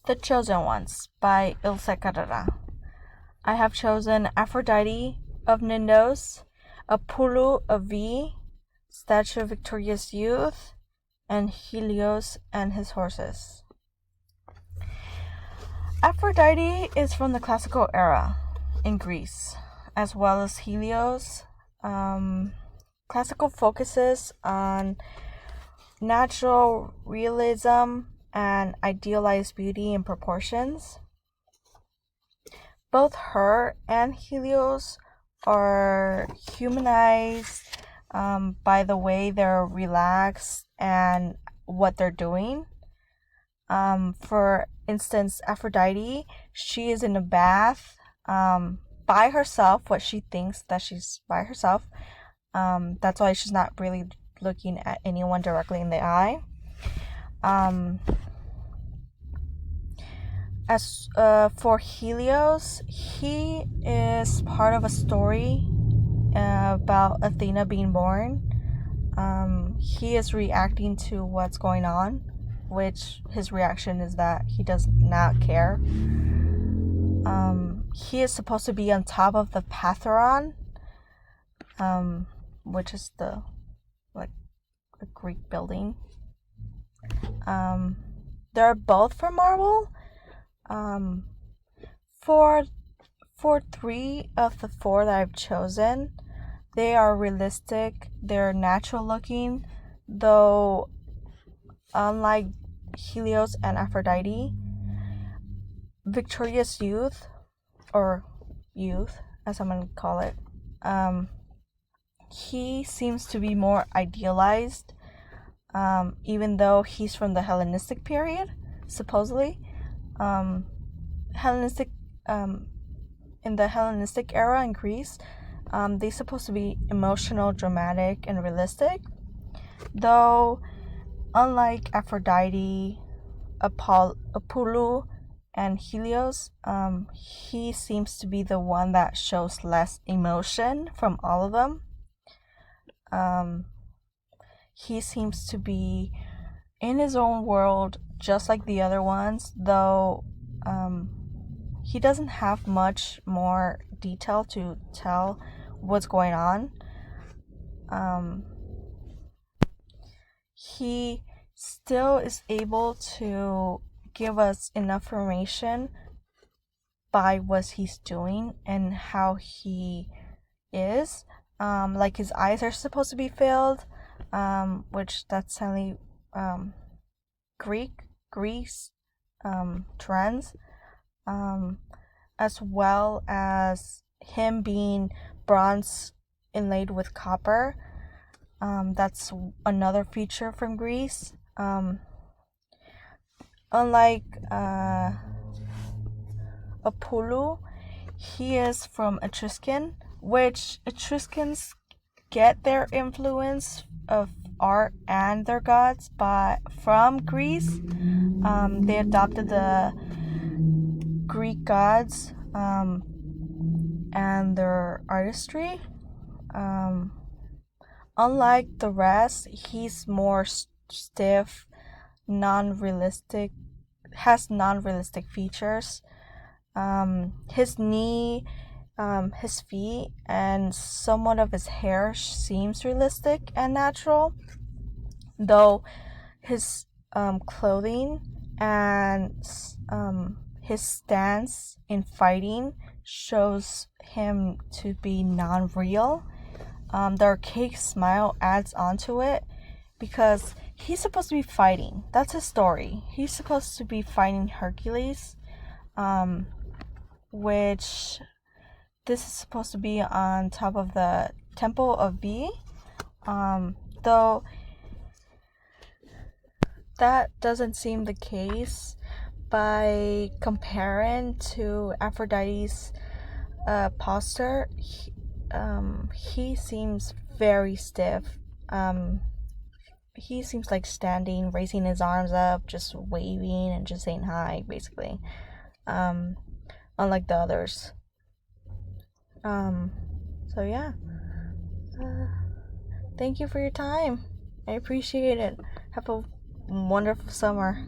The Chosen Ones by Ilse Carrera. I have chosen Aphrodite of Knidos, Apulu of Veii, Statue of Victorious Youth, and Helios and his horses. Aphrodite is from the classical era in Greece, as well as Helios. Classical focuses on natural realism and idealized beauty and proportions. Both her and Helios are humanized by the way they're relaxed and what they're doing. For instance, Aphrodite, she is in a bath by herself, what she thinks that she's by herself. That's why she's not really looking at anyone directly in the eye. As for Helios, he is part of a story about Athena being born. He is reacting to what's going on, which his reaction is that he does not care. He is supposed to be on top of the Parthenon, which is the a Greek building. They're both from marble. For 3 of the 4 that I've chosen, they are realistic. They're natural looking, though unlike Helios and Aphrodite, Victorious Youth, or Youth as I'm gonna call it, he seems to be more idealized, even though he's from the Hellenistic period, supposedly. In the Hellenistic era in Greece, they're supposed to be emotional, dramatic, and realistic. Though, unlike Aphrodite, Apulu, and Helios, he seems to be the one that shows less emotion from all of them. He seems to be in his own world, just like the other ones, though he doesn't have much more detail to tell what's going on. He still is able to give us enough information by what he's doing and how he is. Like his eyes are supposed to be filled, which that's only Greece trends, as well as him being bronze inlaid with copper. That's another feature from Greece. Unlike Apulu, he is from Etruscan, which Etruscans get their influence of art and their gods from Greece. They adopted the Greek gods and their artistry. Unlike the rest, he's more stiff, non-realistic, has non-realistic features. His knee, his feet, and somewhat of his hair seems realistic and natural, though his clothing and his stance in fighting shows him to be non-real. The archaic smile adds onto it because he's supposed to be fighting. That's his story. He's supposed to be fighting Hercules, which this is supposed to be on top of the Temple of Veii, though that doesn't seem the case by comparing to Aphrodite's posture. He seems very stiff. He seems like standing, raising his arms up, just waving and just saying hi, basically. Unlike the others. So yeah. Thank you for your time. I appreciate it. Have a wonderful summer.